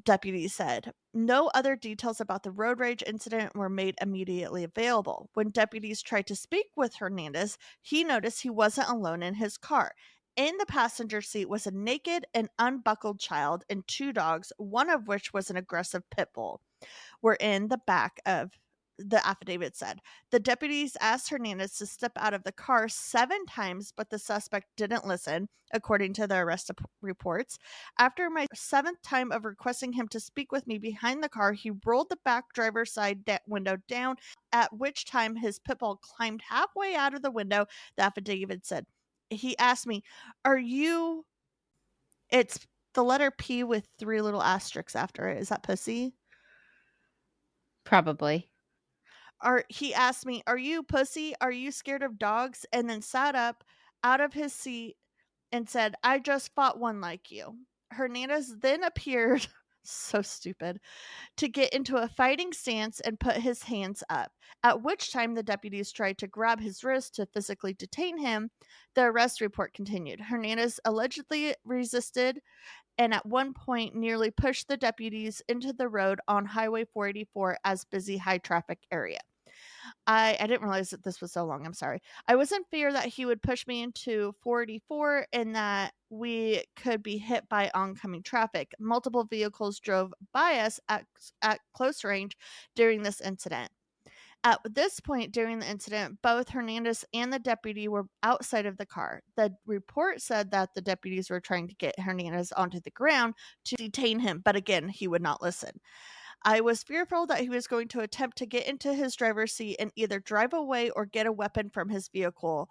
Speaker 1: deputies said. No other details about the road rage incident were made immediately available. When deputies tried to speak with Hernandez, he noticed he wasn't alone in his car. In the passenger seat was a naked and unbuckled child and 2 dogs, one of which was an aggressive pit bull, were in the back of the affidavit said. The deputies asked Hernandez to step out of the car 7 times, but the suspect didn't listen, according to the arrest reports. After my 7th time of requesting him to speak with me behind the car, he rolled the back driver's side window down, at which time his pit bull climbed halfway out of the window, the affidavit said. He asked me, "Are you..." It's the letter P with 3 little asterisks after it. Is that pussy?
Speaker 2: Probably.
Speaker 1: He asked me, "Are you pussy? Are you scared of dogs?" And then sat up out of his seat and said, "I just fought one like you." Hernandez then appeared, so stupid, to get into a fighting stance and put his hands up, at which time the deputies tried to grab his wrist to physically detain him. The arrest report continued. Hernandez allegedly resisted and at one point nearly pushed the deputies into the road on Highway 484 as busy high traffic area. I didn't realize that this was so long. I'm sorry. I was in fear that he would push me into 44 and that we could be hit by oncoming traffic. Multiple vehicles drove by us at close range during this incident. At this point during the incident, both Hernandez and the deputy were outside of the car. The report said that the deputies were trying to get Hernandez onto the ground to detain him, but again, he would not listen. I was fearful that he was going to attempt to get into his driver's seat and either drive away or get a weapon from his vehicle.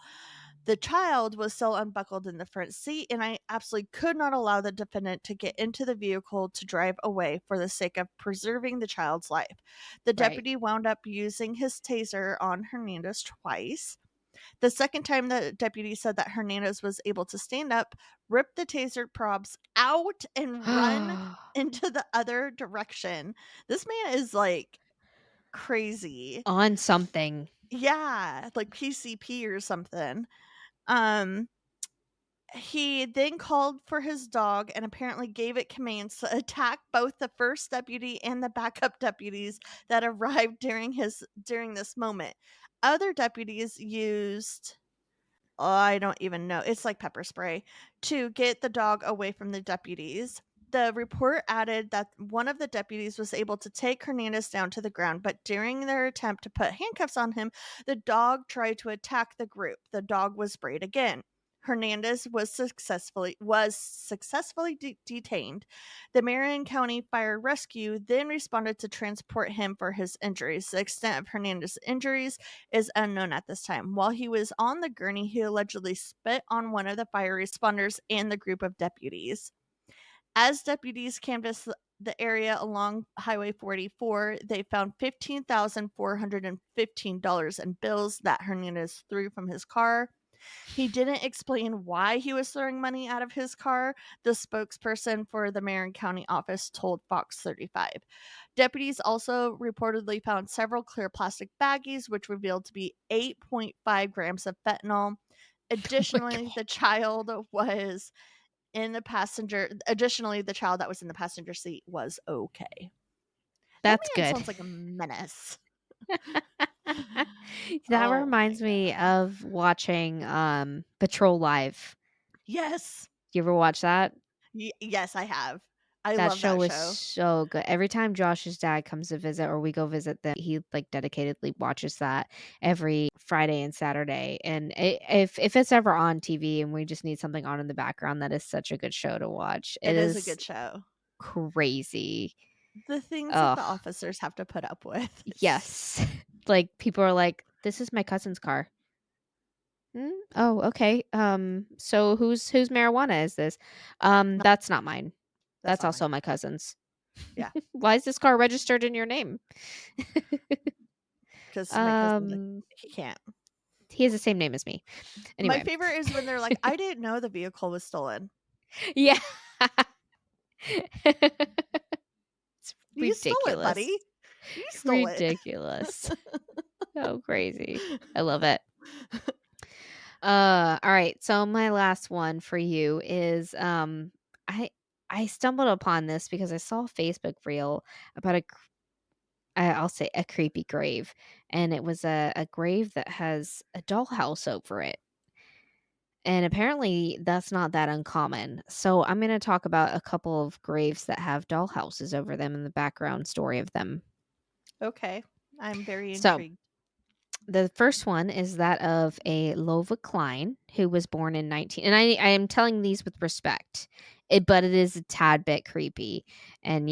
Speaker 1: The child was still unbuckled in the front seat, and I absolutely could not allow the defendant to get into the vehicle to drive away for the sake of preserving the child's life. The
Speaker 2: Right.
Speaker 1: deputy wound up using his taser on Hernandez twice. The second time, the deputy said that Hernandez was able to stand up, rip the taser probs out, and run into the other direction. This man is like crazy.
Speaker 2: On something.
Speaker 1: Yeah, like PCP or something. He then called for his dog and apparently gave it commands to attack both the first deputy and the backup deputies that arrived during this moment. Other deputies used I don't even know. It's like pepper spray to get the dog away from the deputies. The report added that one of the deputies was able to take Hernandez down to the ground, but during their attempt to put handcuffs on him, the dog tried to attack the group. The dog was sprayed again. Hernandez was successfully detained. The Marion County Fire Rescue then responded to transport him for his injuries. The extent of Hernandez's injuries is unknown at this time. While he was on the gurney, he allegedly spit on one of the fire responders and the group of deputies. As deputies canvassed the area along Highway 44, they found $15,415 in bills that Hernandez threw from his car. He didn't explain why he was throwing money out of his car, the spokesperson for the Marion County office told Fox 35. Deputies also reportedly found several clear plastic baggies, which revealed to be 8.5 grams of fentanyl. Additionally, the child that was in the passenger seat was okay.
Speaker 2: That's
Speaker 1: That man
Speaker 2: good.
Speaker 1: sounds like a menace.
Speaker 2: That
Speaker 1: Oh
Speaker 2: reminds
Speaker 1: my
Speaker 2: me
Speaker 1: God.
Speaker 2: of watching Patrol Live.
Speaker 1: Yes.
Speaker 2: You ever watch that?
Speaker 1: Yes, I have. I
Speaker 2: That
Speaker 1: love that
Speaker 2: show is
Speaker 1: show.
Speaker 2: so good. Every time Josh's dad comes to visit or we go visit them, he like dedicatedly watches that every Friday and Saturday. And if it's ever on TV and we just need something on in the background, that is such a good show to watch.
Speaker 1: It is a
Speaker 2: is
Speaker 1: good show.
Speaker 2: crazy.
Speaker 1: The things that
Speaker 2: Oh,
Speaker 1: the officers have to put up with.
Speaker 2: yes. Like people are like, this is my cousin's car. Oh, okay. So whose marijuana is this?
Speaker 1: No,
Speaker 2: That's not mine.
Speaker 1: that's
Speaker 2: That's
Speaker 1: not mine.
Speaker 2: also my cousin's.
Speaker 1: Yeah.
Speaker 2: Why is this car registered in your name?
Speaker 1: Because my cousin,
Speaker 2: Um,
Speaker 1: he can't.
Speaker 2: he has the same name as me.
Speaker 1: My
Speaker 2: Anyway,
Speaker 1: favorite is when they're like, I didn't know the vehicle was stolen.
Speaker 2: yeah. It's
Speaker 1: You stole it,
Speaker 2: ridiculous.
Speaker 1: buddy. You stole
Speaker 2: Ridiculous. So crazy. I love it. All right. So my last one for you is I stumbled upon this because I saw a Facebook reel about I'll say a creepy grave, and it was a grave that has a dollhouse over it. And apparently that's not that uncommon. So I'm going to talk about a couple of graves that have dollhouses over them and the background story of them.
Speaker 1: Okay. I'm very
Speaker 2: So
Speaker 1: intrigued.
Speaker 2: the first one is that of a Lova Klein who was born in 19 and I am telling these with respect. But it is a tad bit creepy and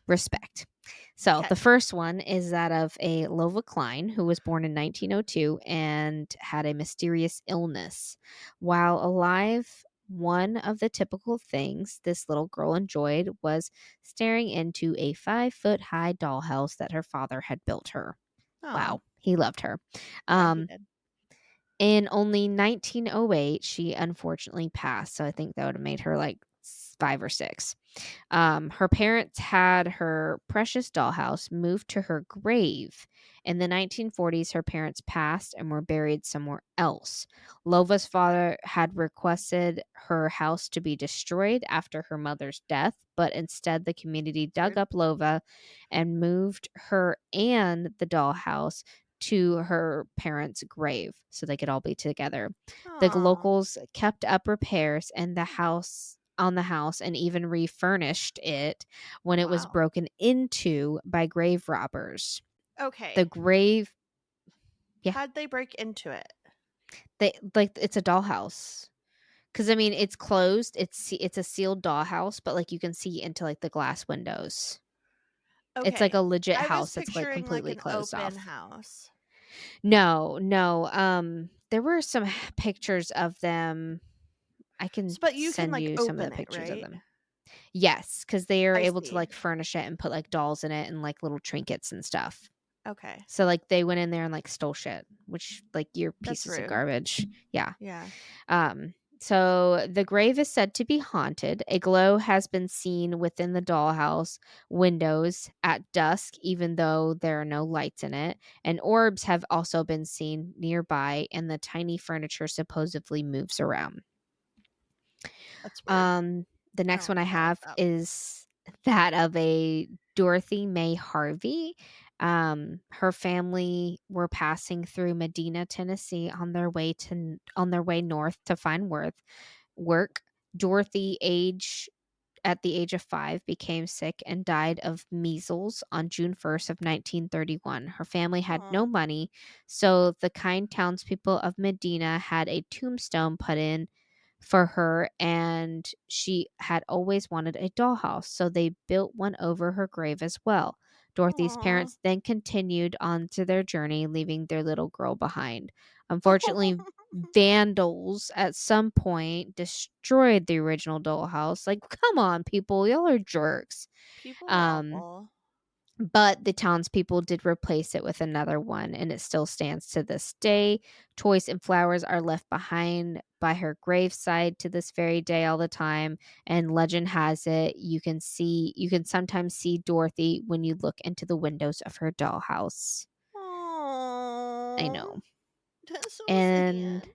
Speaker 2: respect. So
Speaker 1: Okay.
Speaker 2: the first one is that of a Lova Klein who was born in 1902 and had a mysterious illness. While alive, one of the typical things this little girl enjoyed was staring into a 5-foot high dollhouse that her father had built her.
Speaker 1: Aw.
Speaker 2: Wow, he loved her.
Speaker 1: Yeah, he did.
Speaker 2: In only 1908, she unfortunately passed. So I think that would have made her like 5 or 6. Her parents had her precious dollhouse moved to her grave. In the 1940s, her parents passed and were buried somewhere else. Lova's father had requested her house to be destroyed after her mother's death, but instead the community dug up Lova and moved her and the dollhouse to her parents' grave so they could all be together. The
Speaker 1: Aw.
Speaker 2: locals kept up repairs and the house and even refurnished it when it was
Speaker 1: Wow.
Speaker 2: broken into by grave robbers.
Speaker 1: Okay.
Speaker 2: The grave Yeah.
Speaker 1: How'd they break into it?
Speaker 2: It's a dollhouse. Cuz I mean, it's closed. It's a sealed dollhouse, but like you can see into like the glass windows.
Speaker 1: Okay.
Speaker 2: It's like a legit
Speaker 1: I was
Speaker 2: house that's like
Speaker 1: picturing
Speaker 2: completely
Speaker 1: an
Speaker 2: closed
Speaker 1: open
Speaker 2: off.
Speaker 1: house.
Speaker 2: No. There were some pictures of them. I can
Speaker 1: But you can
Speaker 2: send
Speaker 1: like
Speaker 2: you some of the
Speaker 1: open it,
Speaker 2: pictures of
Speaker 1: right?
Speaker 2: them. Yes, because they are
Speaker 1: I
Speaker 2: able to
Speaker 1: see.
Speaker 2: like furnish it and put like dolls in it and like little trinkets and stuff.
Speaker 1: Okay.
Speaker 2: So like they went in there and like stole shit, which like you're
Speaker 1: That's
Speaker 2: pieces of
Speaker 1: rude.
Speaker 2: garbage. Yeah.
Speaker 1: Yeah.
Speaker 2: So the grave is said to be haunted. A glow has been seen within the dollhouse windows at dusk, even though there are no lights in it. And orbs have also been seen nearby, and the tiny furniture supposedly moves around.
Speaker 1: That's weird.
Speaker 2: The next one I
Speaker 1: like
Speaker 2: have
Speaker 1: that.
Speaker 2: is that of a Dorothy Mae Harvey. Her family were passing through Medina, Tennessee on their way north to find work. Dorothy at the age of 5 became sick and died of measles on June 1st of 1931. Her family had no
Speaker 1: Aw.
Speaker 2: money, so the kind townspeople of Medina had a tombstone put in for her, and she had always wanted a dollhouse, so they built one over her grave as well. Dorothy's
Speaker 1: Aw.
Speaker 2: parents then continued on to their journey, leaving their little girl behind. Unfortunately, vandals at some point destroyed the original dollhouse. Like, come on, people, y'all are jerks.
Speaker 1: People are awful.
Speaker 2: But the townspeople did replace it with another one, and it still stands to this day. Toys and flowers are left behind by her graveside to this very day all the time. And legend has it, you can sometimes see Dorothy when you look into the windows of her dollhouse.
Speaker 1: Aww.
Speaker 2: I know.
Speaker 1: That's so
Speaker 2: And
Speaker 1: sad.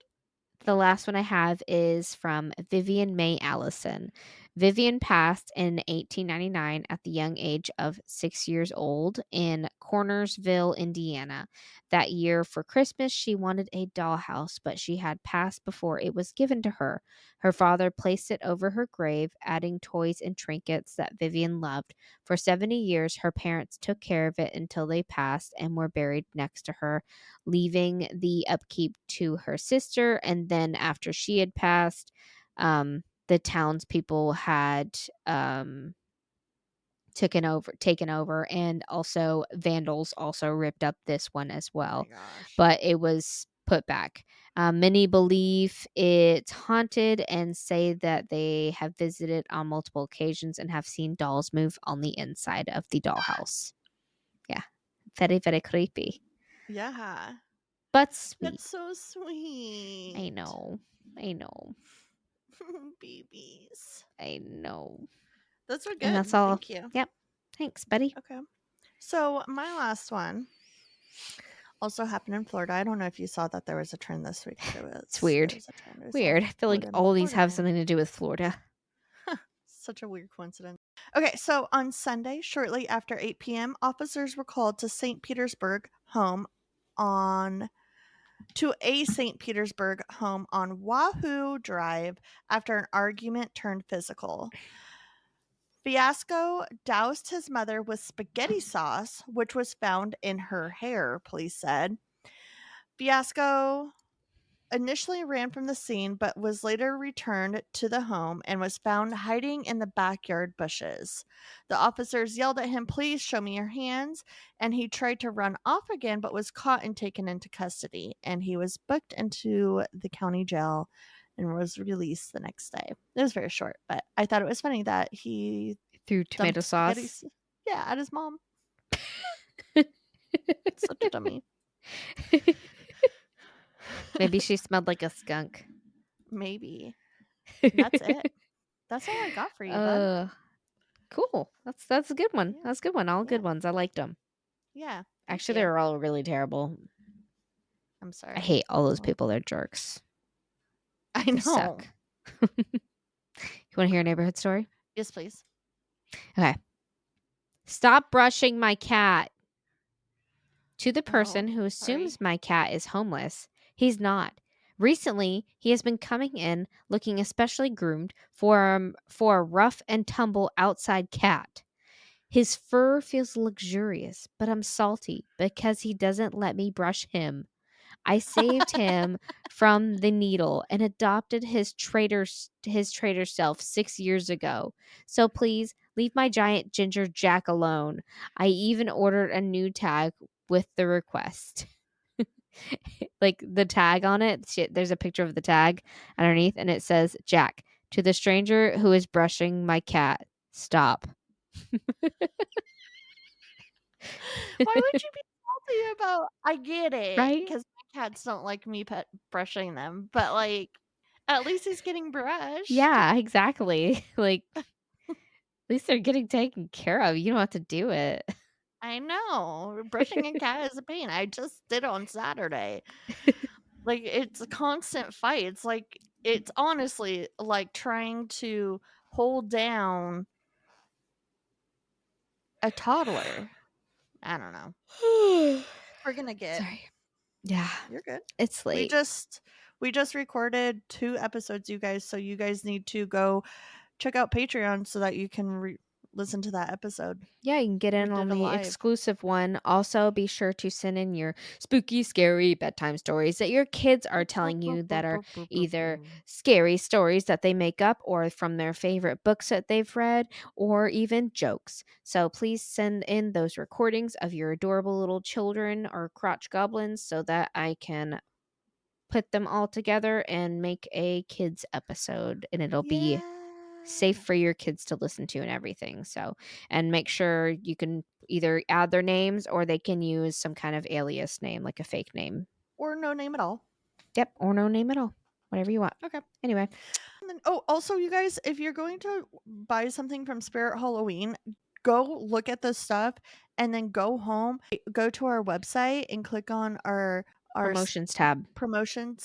Speaker 2: the last one I have is from Vivian May Allison. Vivian passed in 1899 at the young age of 6 years old in Cornersville, Indiana. That year for Christmas, she wanted a dollhouse, but she had passed before it was given to her. Her father placed it over her grave, adding toys and trinkets that Vivian loved. For 70 years, her parents took care of it until they passed and were buried next to her, leaving the upkeep to her sister. And then after she had passed, the townspeople had taken over, and also vandals also ripped up this one as
Speaker 1: Oh my
Speaker 2: well,
Speaker 1: gosh.
Speaker 2: but it was put back. Many believe it's haunted and say that they have visited on multiple occasions and have seen dolls move on the inside of the dollhouse. Yeah, very, very creepy,
Speaker 1: Yeah.
Speaker 2: but sweet.
Speaker 1: That's so sweet.
Speaker 2: I know.
Speaker 1: Babies.
Speaker 2: I know.
Speaker 1: Those were good.
Speaker 2: And that's all.
Speaker 1: Thank you.
Speaker 2: Yep. Thanks, buddy.
Speaker 1: Okay. So my last one also happened in Florida. I don't know if you saw that there was a trend this week, but
Speaker 2: It's weird.
Speaker 1: there was a trend. It was
Speaker 2: Weird. I feel like all these have something to do with Florida.
Speaker 1: Such a weird coincidence. Okay, so on Sunday, shortly after 8 p.m., officers were called to St. Petersburg home on Wahoo Drive after an argument turned physical. Fiasco doused his mother with spaghetti sauce, which was found in her hair, police said. Fiasco initially ran from the scene, but was later returned to the home and was found hiding in the backyard bushes. The officers yelled at him, "Please show me your hands," and he tried to run off again, but was caught and taken into custody, and he was booked into the county jail and was released the next day. It was very short, but I thought it was funny that he
Speaker 2: Through tomato
Speaker 1: dumped spaghetti
Speaker 2: sauce.
Speaker 1: yeah, at his mom. Such a dummy.
Speaker 2: Maybe she smelled like a skunk.
Speaker 1: Maybe. That's it. That's all I got for you, bud.
Speaker 2: Cool. That's a good one.
Speaker 1: Yeah.
Speaker 2: That's a good one. All good
Speaker 1: Yeah.
Speaker 2: ones. I liked them.
Speaker 1: Yeah.
Speaker 2: Actually,
Speaker 1: you.
Speaker 2: they were all really terrible.
Speaker 1: I'm sorry.
Speaker 2: I hate all those
Speaker 1: Well,
Speaker 2: people. They're jerks.
Speaker 1: I
Speaker 2: They
Speaker 1: know.
Speaker 2: suck. You want to hear a neighborhood story?
Speaker 1: Yes, please.
Speaker 2: Okay. Stop brushing my cat. To the person who assumes
Speaker 1: sorry.
Speaker 2: my cat is homeless, he's not. Recently, he has been coming in looking especially groomed for a rough and tumble outside cat. His fur feels luxurious, but I'm salty because he doesn't let me brush him. I saved him from the needle and adopted his traitor self 6 years ago. So please leave my giant ginger Jack alone. I even ordered a new tag with the request. Like the tag on it, there's a picture of the tag underneath and it says, "Jack, to the stranger who is brushing my cat, stop."
Speaker 1: Why would you be salty about? I get it,
Speaker 2: Right?
Speaker 1: because my cats don't like me pet brushing them, but like, at least he's getting brushed.
Speaker 2: Yeah, exactly. Like, at least they're getting taken care of. You don't have to do it.
Speaker 1: I know. Brushing a cat is a pain. I just did on Saturday. Like, it's a constant fight. It's like, it's honestly like trying to hold down a toddler. I don't know. We're gonna get.
Speaker 2: Sorry. Yeah,
Speaker 1: You're good.
Speaker 2: it's late.
Speaker 1: We just recorded 2 episodes, you guys, so you guys need to go check out Patreon so that you can listen to that episode.
Speaker 2: Yeah, you can get in on
Speaker 1: did a
Speaker 2: the
Speaker 1: live.
Speaker 2: exclusive one. Also, be sure to send in your spooky, scary bedtime stories that your kids are telling you that are either scary stories that they make up or from their favorite books that they've read or even jokes. So please send in those recordings of your adorable little children or crotch goblins so that I can put them all together and make a kids episode, and it'll be safe for your kids to listen to and everything. So, and make sure you can either add their names or they can use some kind of alias name, like a fake name.
Speaker 1: Or no name at all.
Speaker 2: Yep, or no name at all. Whatever you want.
Speaker 1: Okay.
Speaker 2: Anyway.
Speaker 1: And then, also, you guys, if you're going to buy something from Spirit Halloween, go look at the stuff and then go home, go to our website and click on our
Speaker 2: promotions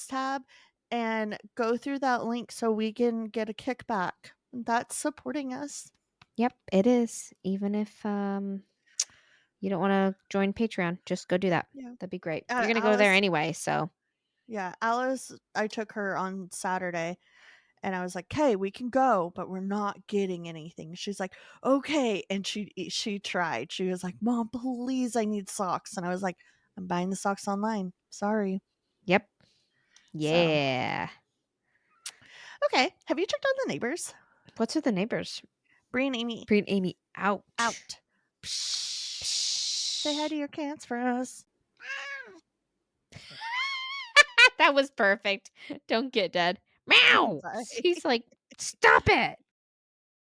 Speaker 2: tab
Speaker 1: and go through that link so we can get a kickback. That's supporting us.
Speaker 2: Yep, it is. Even if you don't want to join Patreon, just go do that.
Speaker 1: Yeah.
Speaker 2: That'd be great. You're going to go there anyway, so.
Speaker 1: Yeah, Alice, I took her on Saturday and I was like, "Hey, we can go, but we're not getting anything." She's like, "Okay." And she tried. She was like, "Mom, please, I need socks." And I was like, "I'm buying the socks online. Sorry."
Speaker 2: Yep. Yeah.
Speaker 1: So. Okay. Have you checked on the neighbors?
Speaker 2: What's with the neighbors?
Speaker 1: Bree and Amy.
Speaker 2: Out.
Speaker 1: Say hi to your cats for us.
Speaker 2: That was perfect. Don't get dead. Meow. He's like, stop it.